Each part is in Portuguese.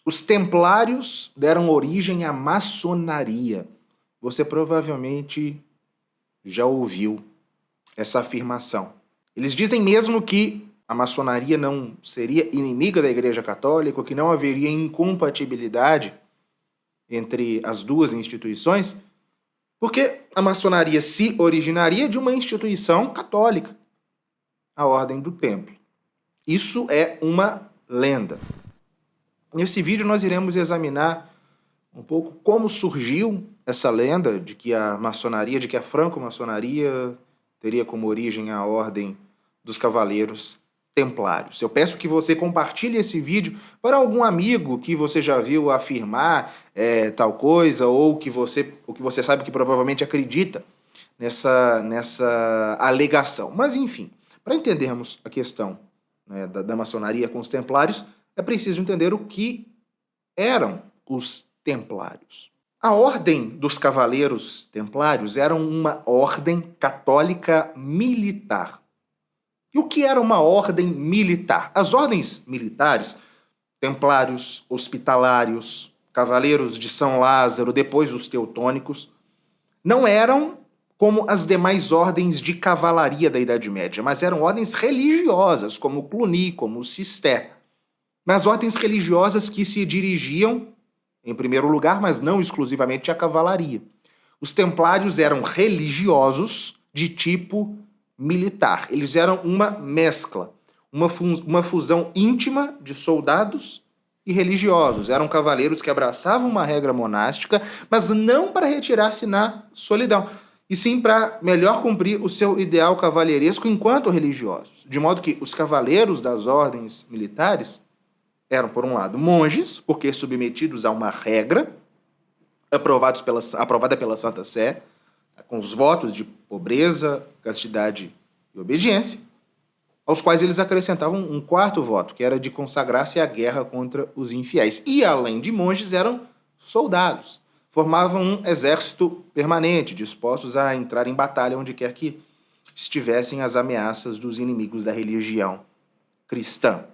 Os templários deram origem à maçonaria. Você provavelmente já ouviu essa afirmação. Eles dizem mesmo que a maçonaria não seria inimiga da Igreja Católica, que não haveria incompatibilidade entre as duas instituições, porque a maçonaria se originaria de uma instituição católica, a Ordem do Templo. Isso é uma lenda. Nesse vídeo nós iremos examinar um pouco como surgiu essa lenda de que a maçonaria, de que a franco-maçonaria teria como origem a Ordem dos Cavaleiros Templários. Eu peço que você compartilhe esse vídeo para algum amigo que você já viu afirmar tal coisa, ou que você sabe que provavelmente acredita nessa alegação. Mas, enfim, para entendermos a questão, né, da maçonaria com os templários, é preciso entender o que eram os templários. A Ordem dos Cavaleiros Templários era uma ordem católica militar. E o que era uma ordem militar? As ordens militares, templários, hospitalários, cavaleiros de São Lázaro, depois os teutônicos, não eram como as demais ordens de cavalaria da Idade Média, mas eram ordens religiosas, como o Cluny, como o Cister. Mas ordens religiosas que se dirigiam, em primeiro lugar, mas não exclusivamente, à cavalaria. Os templários eram religiosos de tipo militar. Eles eram uma mescla, uma fusão íntima de soldados e religiosos. Eram cavaleiros que abraçavam uma regra monástica, mas não para retirar-se na solidão, e sim para melhor cumprir o seu ideal cavalheiresco enquanto religiosos. De modo que os cavaleiros das ordens militares eram, por um lado, monges, porque submetidos a uma regra aprovada pela Santa Sé, com os votos de pobreza, castidade e obediência, aos quais eles acrescentavam um quarto voto, que era de consagrar-se à guerra contra os infiéis. E, além de monges, eram soldados. Formavam um exército permanente, dispostos a entrar em batalha onde quer que estivessem as ameaças dos inimigos da religião cristã.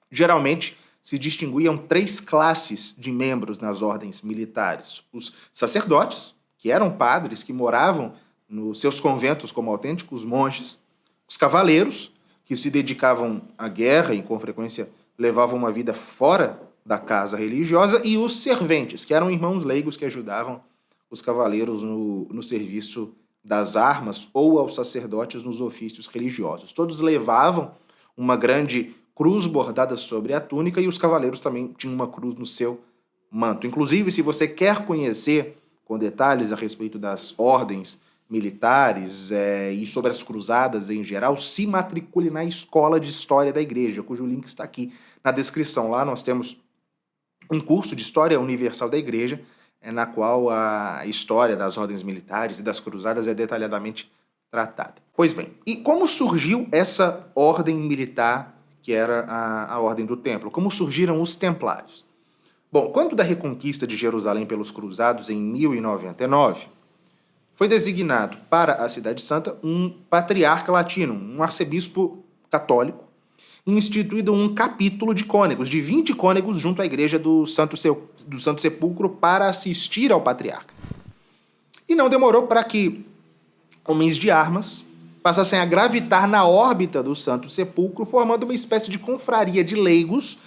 Geralmente, se distinguiam 3 classes de membros nas ordens militares. Os sacerdotes, que eram padres que moravam nos seus conventos como autênticos monges. Os cavaleiros, que se dedicavam à guerra e, com frequência, levavam uma vida fora da casa religiosa. E os serventes, que eram irmãos leigos que ajudavam os cavaleiros no serviço das armas ou aos sacerdotes nos ofícios religiosos. Todos levavam uma grande cruz bordada sobre a túnica e os cavaleiros também tinham uma cruz no seu manto. Inclusive, se você quer conhecer com detalhes a respeito das ordens militares e sobre as cruzadas em geral, se matricule na Escola de História da Igreja, cujo link está aqui na descrição. Lá nós temos um curso de História Universal da Igreja, na qual a história das ordens militares e das cruzadas é detalhadamente tratada. Pois bem, e como surgiu essa ordem militar que era a Ordem do Templo? Como surgiram os templários? Bom, quando da reconquista de Jerusalém pelos cruzados em 1099, foi designado para a Cidade Santa um patriarca latino, um arcebispo católico, e instituído um capítulo de cônegos, de 20 cônegos junto à igreja do Santo Sepulcro para assistir ao patriarca. E não demorou para que homens de armas passassem a gravitar na órbita do Santo Sepulcro, formando uma espécie de confraria de leigos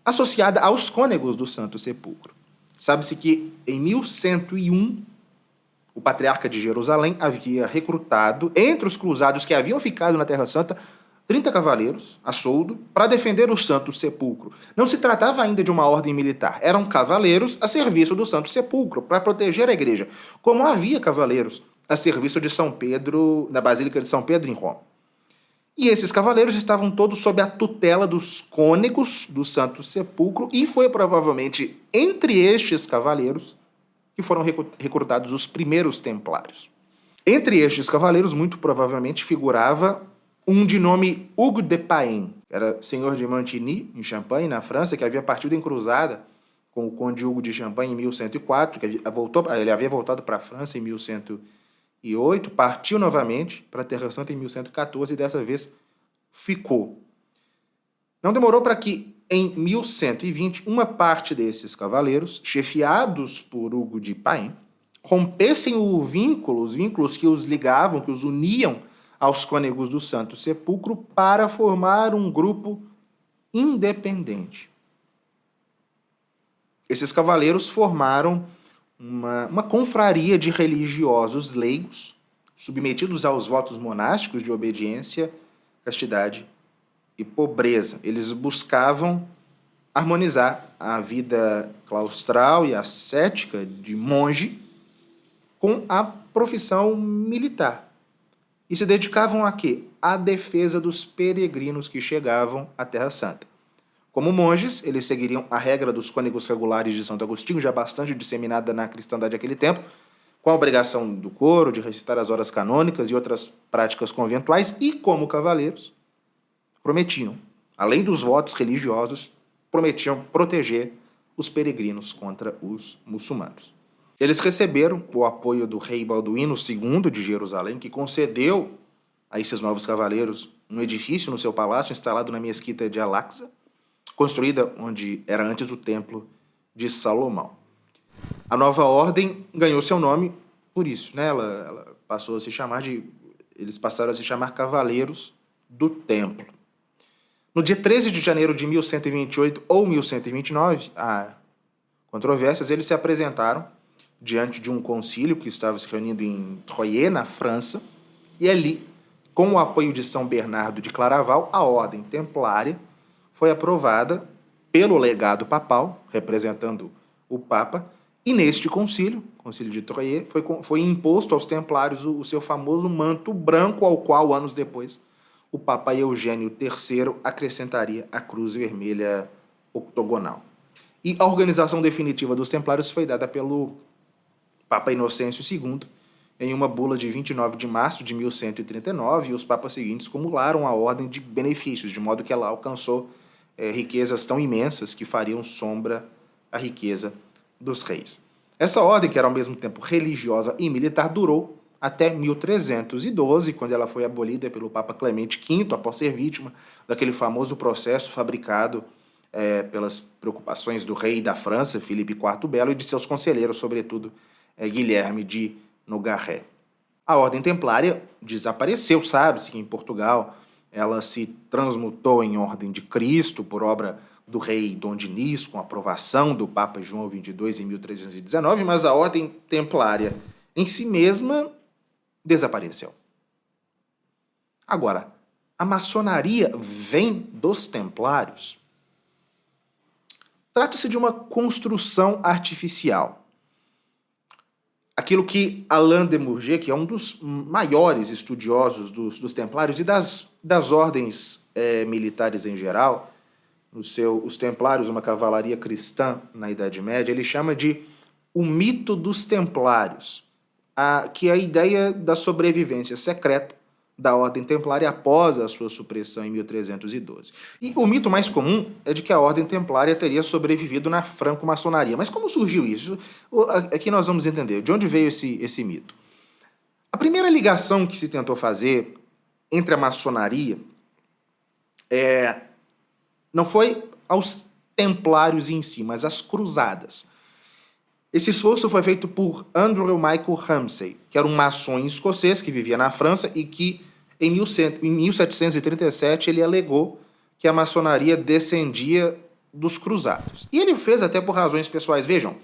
associada aos cônegos do Santo Sepulcro. Sabe-se que em 1101, o patriarca de Jerusalém havia recrutado, entre os cruzados que haviam ficado na Terra Santa, 30 cavaleiros, a soldo, para defender o Santo Sepulcro. Não se tratava ainda de uma ordem militar, eram cavaleiros a serviço do Santo Sepulcro, para proteger a igreja, como havia cavaleiros a serviço de São Pedro, na Basílica de São Pedro, em Roma. E esses cavaleiros estavam todos sob a tutela dos cônegos do Santo Sepulcro, e foi provavelmente entre estes cavaleiros que foram recrutados os primeiros templários. Entre estes cavaleiros, muito provavelmente, figurava um de nome Hugues de Paen, era senhor de Montigny, em Champagne, na França, que havia partido em cruzada com o conde Hugo de Champagne em 1104, ele havia voltado para a França em 1108, partiu novamente para a Terra Santa em 1114 e dessa vez ficou. Não demorou para que em 1120, uma parte desses cavaleiros, chefiados por Hugo de Paim, rompessem os vínculos que os ligavam, que os uniam aos cônegos do Santo Sepulcro, para formar um grupo independente. Esses cavaleiros formaram uma confraria de religiosos leigos, submetidos aos votos monásticos de obediência, castidade e pobreza. Eles buscavam harmonizar a vida claustral e ascética de monge com a profissão militar. E se dedicavam a quê? À defesa dos peregrinos que chegavam à Terra Santa. Como monges, eles seguiriam a regra dos cônegos regulares de Santo Agostinho, já bastante disseminada na cristandade daquele tempo, com a obrigação do coro, de recitar as horas canônicas e outras práticas conventuais, e como cavaleiros, prometiam, além dos votos religiosos, prometiam proteger os peregrinos contra os muçulmanos. Eles receberam o apoio do rei Balduíno II de Jerusalém, que concedeu a esses novos cavaleiros um edifício no seu palácio, instalado na mesquita de Al-Aqsa, construída onde era antes o templo de Salomão. A nova ordem ganhou seu nome por isso, né? Ela passou a se chamar eles passaram a se chamar Cavaleiros do Templo. No dia 13 de janeiro de 1128 ou 1129, há controvérsias, eles se apresentaram diante de um concílio que estava se reunindo em Troyes, na França, e ali, com o apoio de São Bernardo de Claraval, a ordem templária foi aprovada pelo legado papal, representando o Papa, e neste concílio de Troyes, foi imposto aos templários o seu famoso manto branco, ao qual, anos depois, o Papa Eugênio III acrescentaria a cruz vermelha octogonal. E a organização definitiva dos templários foi dada pelo Papa Inocêncio II, em uma bula de 29 de março de 1139, e os papas seguintes cumularam a ordem de benefícios, de modo que ela alcançou riquezas tão imensas que fariam sombra à riqueza dos reis. Essa ordem, que era ao mesmo tempo religiosa e militar, durou até 1312, quando ela foi abolida pelo Papa Clemente V, após ser vítima daquele famoso processo fabricado pelas preocupações do rei da França, Filipe IV Belo, e de seus conselheiros, sobretudo Guilherme de Nogaret. A ordem templária desapareceu, sabe-se que em Portugal ela se transmutou em Ordem de Cristo por obra do rei Dom Dinis, com aprovação do Papa João XXII em 1319, mas a ordem templária em si mesma desapareceu. Agora, a maçonaria vem dos templários? Trata-se de uma construção artificial. Aquilo que Alain de Murger, que é um dos maiores estudiosos dos templários e das ordens militares em geral, os templários, uma cavalaria cristã na Idade Média, ele chama de o mito dos templários, que é a ideia da sobrevivência secreta da ordem templária após a sua supressão em 1312. E o mito mais comum é de que a ordem templária teria sobrevivido na franco-maçonaria. Mas como surgiu isso? Aqui nós vamos entender de onde veio esse mito. A primeira ligação que se tentou fazer entre a maçonaria não foi aos templários em si, mas às cruzadas. Esse esforço foi feito por Andrew Michael Ramsay, que era um maçom escocês que vivia na França e que, em 1737, ele alegou que a maçonaria descendia dos cruzados. E ele fez até por razões pessoais. Vejam,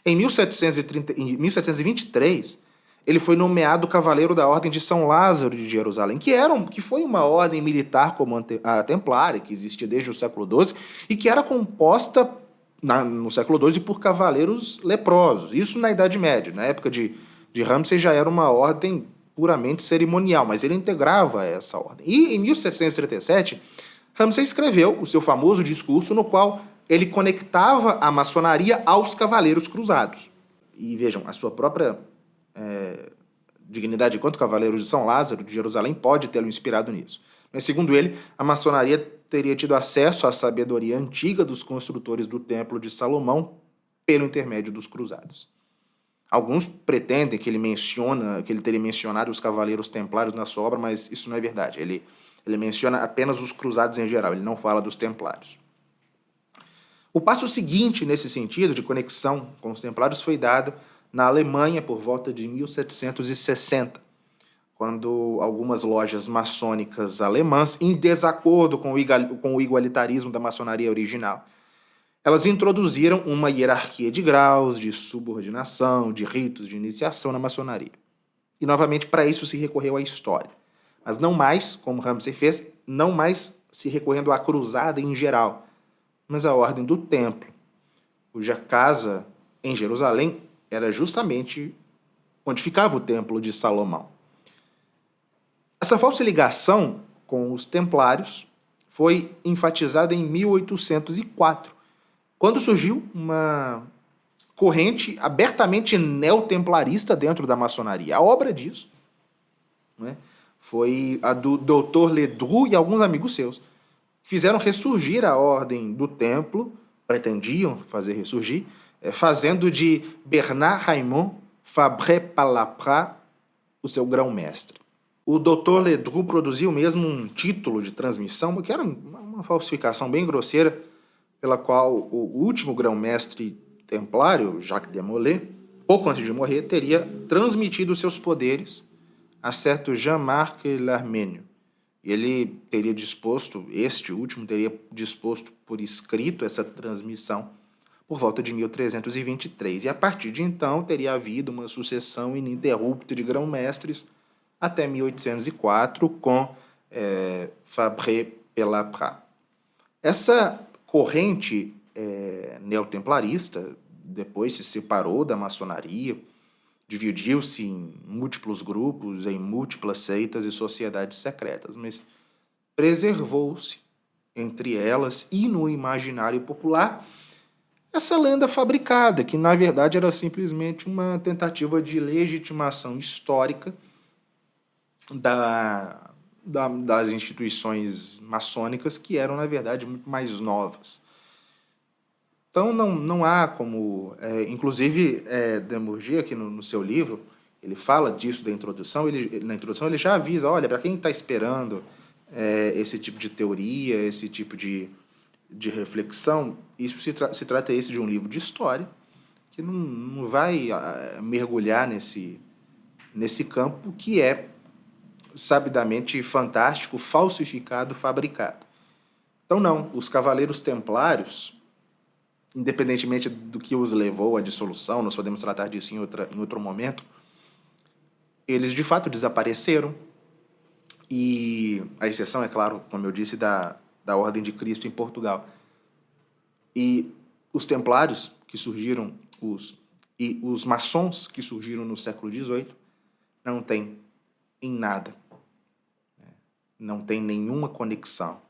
em 1723, ele foi nomeado cavaleiro da Ordem de São Lázaro de Jerusalém, que foi uma ordem militar como a templária, que existia desde o século XII, e que era composta no século XII por cavaleiros leprosos. Isso na Idade Média. Na época de Ramsay já era uma ordem puramente cerimonial, mas ele integrava essa ordem. E em 1737, Ramsay escreveu o seu famoso discurso no qual ele conectava a maçonaria aos cavaleiros cruzados. E vejam, a sua própria dignidade enquanto cavaleiro de São Lázaro de Jerusalém pode tê-lo inspirado nisso. Mas, segundo ele, a maçonaria teria tido acesso à sabedoria antiga dos construtores do Templo de Salomão pelo intermédio dos cruzados. Alguns pretendem que ele teria mencionado os cavaleiros templários na sua obra, mas isso não é verdade. Ele menciona apenas os cruzados em geral, ele não fala dos templários. O passo seguinte nesse sentido de conexão com os templários foi dado na Alemanha por volta de 1760, quando algumas lojas maçônicas alemãs, em desacordo com o igualitarismo da maçonaria original, elas introduziram uma hierarquia de graus, de subordinação, de ritos de iniciação na maçonaria. E, novamente, para isso se recorreu à história. Mas não mais, como Ramsay fez, não mais se recorrendo à cruzada em geral, mas à ordem do templo, cuja casa em Jerusalém era justamente onde ficava o templo de Salomão. Essa falsa ligação com os templários foi enfatizada em 1804, quando surgiu uma corrente abertamente neotemplarista dentro da maçonaria. A obra disso, né, foi a do Dr. Ledru e alguns amigos seus, que fizeram ressurgir a ordem do templo, pretendiam fazer ressurgir, fazendo de Bernard Raymond Fabre Palaprat o seu grão-mestre. O Dr. Ledru produziu mesmo um título de transmissão, que era uma falsificação bem grosseira, pela qual o último grão-mestre templário, Jacques de Molay, pouco antes de morrer, teria transmitido seus poderes a certo Jean-Marc L'Arménio. E ele teria disposto, este último teria disposto por escrito essa transmissão por volta de 1323. E a partir de então teria havido uma sucessão ininterrupta de grão-mestres até 1804 com Fabre Palaprat. Essa corrente neotemplarista depois se separou da maçonaria, dividiu-se em múltiplos grupos, em múltiplas seitas e sociedades secretas, mas preservou-se entre elas e no imaginário popular essa lenda fabricada, que na verdade era simplesmente uma tentativa de legitimação histórica das instituições maçônicas, que eram, na verdade, muito mais novas. Então, não há como... inclusive, Demurgy, aqui no seu livro, ele fala disso na introdução ele já avisa, olha, para quem está esperando esse tipo de teoria, esse tipo de reflexão, isso se trata de um livro de história, que não vai mergulhar nesse campo que é sabidamente fantástico, falsificado, fabricado. Então, não, os cavaleiros templários, independentemente do que os levou à dissolução, nós podemos tratar disso em outro momento, eles de fato desapareceram, e a exceção, é claro, como eu disse, da Ordem de Cristo em Portugal. E os templários que surgiram, os maçons que surgiram no século XVIII, não têm em nada, não tem nenhuma conexão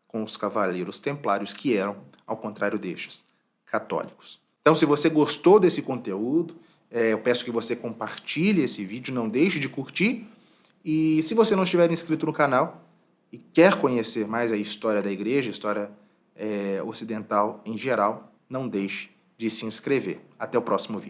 com os cavaleiros templários, que eram, ao contrário destes, católicos. Então, se você gostou desse conteúdo, eu peço que você compartilhe esse vídeo, não deixe de curtir, e se você não estiver inscrito no canal e quer conhecer mais a história da igreja, a história ocidental em geral, não deixe de se inscrever. Até o próximo vídeo.